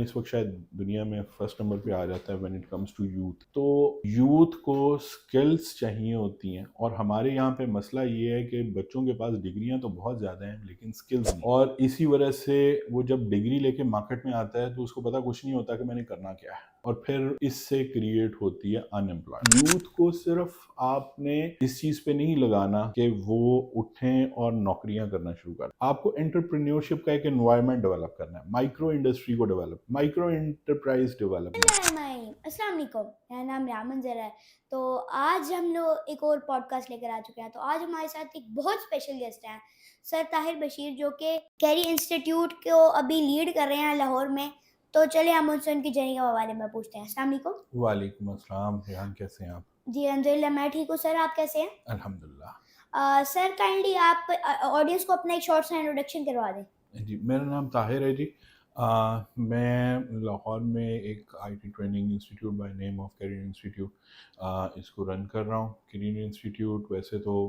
اس وقت شاید دنیا میں فرسٹ نمبر پہ آ جاتا ہے when it comes to youth. تو یوتھ کو سکلز چاہیے ہوتی ہیں، اور ہمارے یہاں پہ مسئلہ یہ ہے کہ بچوں کے پاس ڈگریاں تو بہت زیادہ ہیں لیکن سکلز نہیں، اور اسی وجہ سے وہ جب ڈگری لے کے مارکیٹ میں آتا ہے تو اس کو پتہ کچھ نہیں ہوتا کہ میں نے کرنا کیا ہے، اور پھر اس سے کریٹ ہوتی ہے ان امپلائڈ. یوتھ کو صرف آپ نے اس چیز پہ نہیں لگانا کہ وہ اٹھیں اور نوکریاں کرنا شروع کریں. آپ کو انٹرپرینیورشپ کا ایک انوائرمنٹ ڈیولپ کرنا ہے، مائکرو انڈسٹری کو ڈیولپ، مائکرو انٹرپرائز ڈیولپمنٹ. السلام علیکم، میرا نام یامن ذرا ہے. تو آج ہم لوگ ایک اور پوڈ کاسٹ لے کر آ چکے ہیں. تو آج ہمارے ساتھ ایک بہت اسپیشل گیسٹ ہیں سر طاہر بشیر، جو کہ کیری انسٹیٹیوٹ کو ابھی لیڈ کر رہے ہیں لاہور میں. تو چلے ہم ان سے ان کی جرنی کے بارے میں پوچھتے ہیں. السلام علیکم. وعلیکم السلام. ریحان کیسے ہیں آپ؟ جی الحمدللہ میں ٹھیک ہوں. سر آپ کیسے ہیں؟ الحمدللہ. سر کائنڈلی آپ آڈینس کو اپنا ایک شارٹ سا انٹروڈکشن کروا دیں. جی میرا نام طاہر ہے. جی میں لاہور میں ایک I T training institute by name of career institute اس کو رن کر رہا ہوں. کیریئر انسٹیٹیوٹ ویسے تو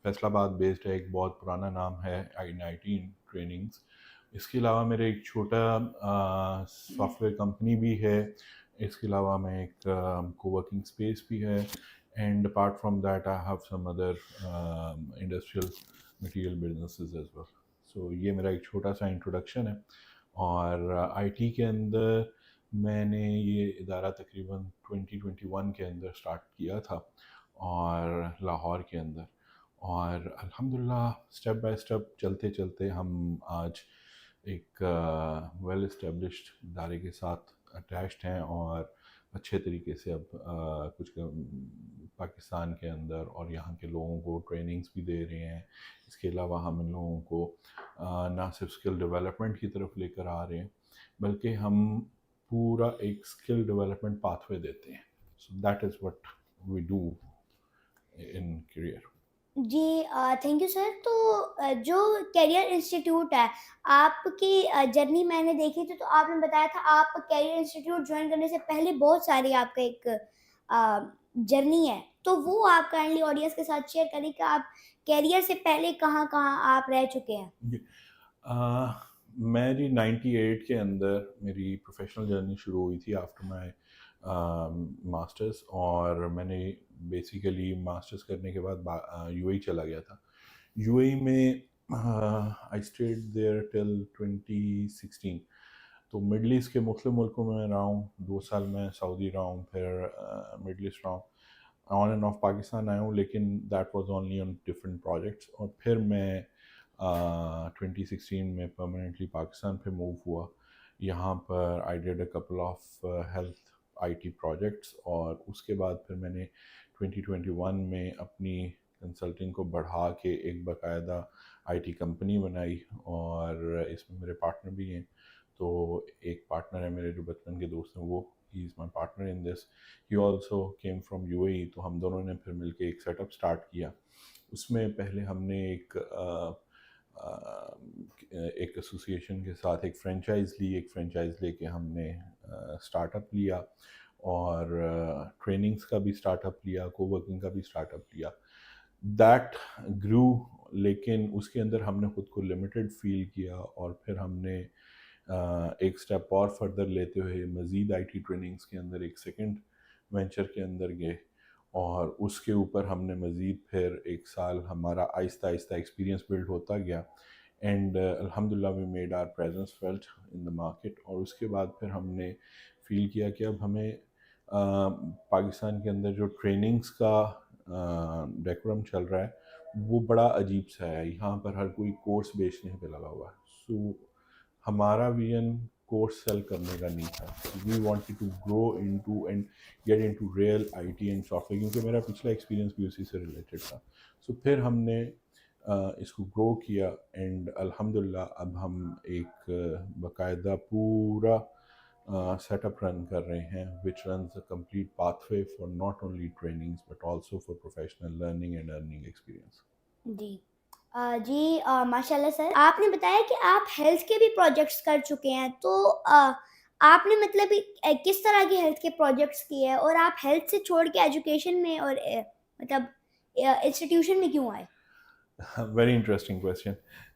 فیصل آباد بیسڈ ہے، ایک بہت پرانا نام ہے آئی ٹی ٹریننگز. اس کے علاوہ میرے ایک چھوٹا سافٹ ویئر کمپنی بھی ہے. اس کے علاوہ میں ایک کو ورکنگ اسپیس بھی ہے، and apart from that I have some other industrial material businesses as well. So یہ میرا ایک چھوٹا سا انٹروڈکشن ہے. اور آئی ٹی کے اندر میں نے یہ ادارہ تقریباً 2021 کے اندر سٹارٹ کیا تھا، اور لاہور کے اندر، اور الحمدللہ اسٹیپ بائی اسٹیپ چلتے چلتے ہم آج ایک ویل اسٹیبلشڈ ادارے کے ساتھ اٹیچڈ ہیں، اور اچھے طریقے سے اب کچھ پاکستان کے اندر اور یہاں کے لوگوں کو ٹریننگز بھی دے رہے ہیں. اس کے علاوہ ہم ان لوگوں کو نہ صرف اسکل ڈیولپمنٹ کی طرف لے کر آ رہے ہیں، بلکہ ہم پورا ایک اسکل ڈیولپمنٹ پاتھ وے دیتے ہیں. So that is what we do in career. جی تھینک یو سر. تو جو کیریئر انسٹیٹیوٹ ہے، آپ کی جرنی میں نے دیکھی تھی، تو آپ نے بتایا تھا آپ کیریئر انسٹیٹیوٹ جوائن کرنے سے پہلے بہت ساری آپ کا ایک جرنی ہے. تو وہ آپ کائنڈلی آڈینس کے ساتھ شیئر کریں کہ آپ کیریئر سے پہلے کہاں کہاں آپ رہ چکے ہیں. میں جی 98 کے اندر میری پروفیشنل جرنی شروع ہوئی تھی آفٹر مائی ماسٹرز، اور میں نے بیسیکلی ماسٹرز کرنے کے بعد یو اے چلا گیا تھا. یو اے میں آئی اسٹیڈ دیئر ٹل 2016. تو مڈل ایسٹ کے مختلف ملکوں میں رہا ہوں. 2 سال میں سعودی رہا ہوں، پھر مڈل ایسٹ رہا ہوں، آن اینڈ آف پاکستان آیا ہوں، لیکن that was only on different projects. اور پھر میں 2016 میں پرماننٹلی پاکستان پہ موو ہوا. یہاں پر I did a couple of health I T projects, اور اس کے بعد پھر میں نے 2021 میں اپنی کنسلٹنگ کو بڑھا کے ایک باقاعدہ آئی ٹی کمپنی بنائی، اور اس میں میرے پارٹنر بھی ہیں. تو ایک پارٹنر ہے میرے جو بچپن کے دوست ہیں، وہ ہی is my partner in this. He also came from U A E. تو ہم دونوں نے پھر مل کے ایک سیٹ اپ اسٹارٹ کیا. اس میں پہلے ہم نے ایک ایسوسیشن کے ساتھ ایک فرینچائز لی. ایک فرینچائز لے کے ہم نے اسٹارٹ اپ لیا، اور ٹریننگز کا بھی اسٹارٹ اپ لیا، کو ورکنگ کا بھی اسٹارٹ اپ لیا. دیٹ گرو، لیکن اس کے اندر ہم نے خود کو لمیٹڈ فیل کیا، اور پھر ہم نے ایک سٹیپ اور فردر لیتے ہوئے مزید آئی ٹی ٹریننگز کے اندر ایک سیکنڈ وینچر کے اندر گئے، اور اس کے اوپر ہم نے مزید پھر 1 سال ہمارا آہستہ آہستہ ایکسپیرینس بلڈ ہوتا گیا، اینڈ الحمدللہ we made our presence felt in the market. اور اس کے بعد پھر ہم نے فیل کیا کہ اب ہمیں پاکستان کے اندر جو ٹریننگز کا ڈیکورم چل رہا ہے وہ بڑا عجیب سا ہے. یہاں پر ہر کوئی کورس بیچنے پہ لگا ہوا ہے. سو ہمارا ویژن کورس سیل کرنے کا نہیں تھا. We wanted to grow into and get into real I T and software, کیونکہ میرا پچھلا ایکسپیرینس بھی اسی سے ریلیٹڈ تھا. سو پھر ہم نے اس کو گرو کیا، اینڈ الحمدللہ اب ہم ایک باقاعدہ پورا سیٹ اپ رن کر رہے ہیں which runs a complete pathway for not only trainings but also for professional learning and earning experience. جی جی ماشاء اللہ سر. آپ نے بتایا کہ آپ ہیلتھ کے بھی پروجیکٹس کر چکے ہیں. تو آپ نے مطلب کس طرح کے ہیلتھ کے پروجیکٹس کیے ہیں، اور آپ ہیلتھ سے چھوڑ کے ایجوکیشن میں اور مطلب انسٹیٹیوشن میں کیوں آئے؟ Very interesting question.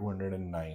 2009।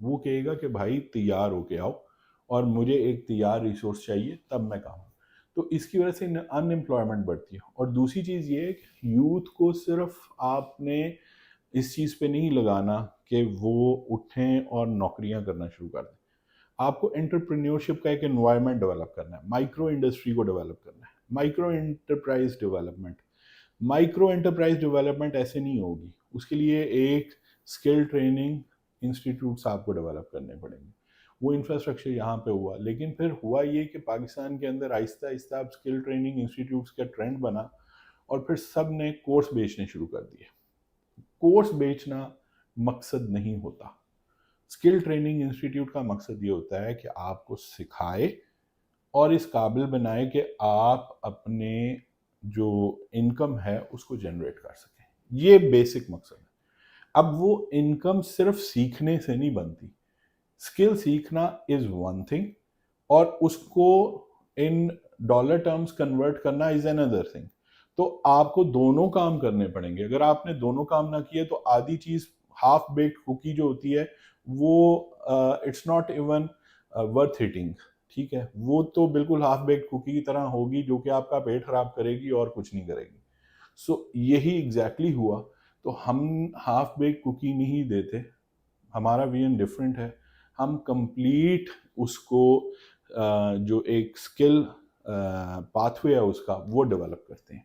وہ کہے گا کہ بھائی تیار ہو کے آؤ اور مجھے ایک تیار ریسورس چاہیے تب میں کام. تو اس کی وجہ سے ان امپلائمنٹ بڑھتی ہے. اور دوسری چیز یہ ہے کہ یوتھ کو صرف آپ نے اس چیز پہ نہیں لگانا کہ وہ اٹھیں اور نوکریاں کرنا شروع کر دیں. آپ کو انٹرپرینیورشپ کا ایک انوائرمنٹ ڈیولپ کرنا ہے, مائکرو انڈسٹری کو ڈیولپ کرنا ہے, micro enterprise development. Micro enterprise development ایسے نہیں ہوگی, اس کے لیے ایک اسکل ٹریننگ انسٹیٹیوٹس آپ کو ڈیولپ کرنے پڑیں گے. وہ انفراسٹرکچر یہاں پہ ہوا, لیکن پھر ہوا یہ کہ پاکستان کے اندر آہستہ آہستہ اب اسکل ٹریننگ انسٹیٹیوٹس کا ٹرینڈ بنا اور پھر سب نے کورس بیچنے شروع کر دیے. کورس بیچنا مقصد نہیں ہوتا. اسکل ٹریننگ انسٹیٹیوٹ کا مقصد یہ ہوتا ہے کہ آپ کو سکھائے اور اس قابل بنائے کہ آپ اپنے جو انکم ہے اس کو جنریٹ کر سکیں. یہ بیسک مقصد ہے. اب وہ انکم صرف سیکھنے سے نہیں بنتی. اسکل سیکھنا از ون تھنگ اور اس کو ان ڈالر ٹرمز کنورٹ کرنا از اندر تھنگ. تو آپ کو دونوں کام کرنے پڑیں گے. اگر آپ نے دونوں کام نہ کیے تو آدھی چیز ہاف بیکڈ کوکی جو ہوتی ہے وہ it's not even worth hitting. ٹھیک ہے, وہ تو بالکل ہاف بیکڈ کوکی کی طرح ہوگی جو کہ آپ کا پیٹ خراب کرے گی اور کچھ نہیں کرے گی. سو یہی ایگزیکٹلی ہوا. تو ہم ہاف بیکڈ کوکی نہیں دیتے, ہمارا ویژن ڈفرینٹ ہے. ہم کمپلیٹ اس کو جو ایک اسکل پاتھ وے ہے اس کا وہ ڈیولپ کرتے ہیں.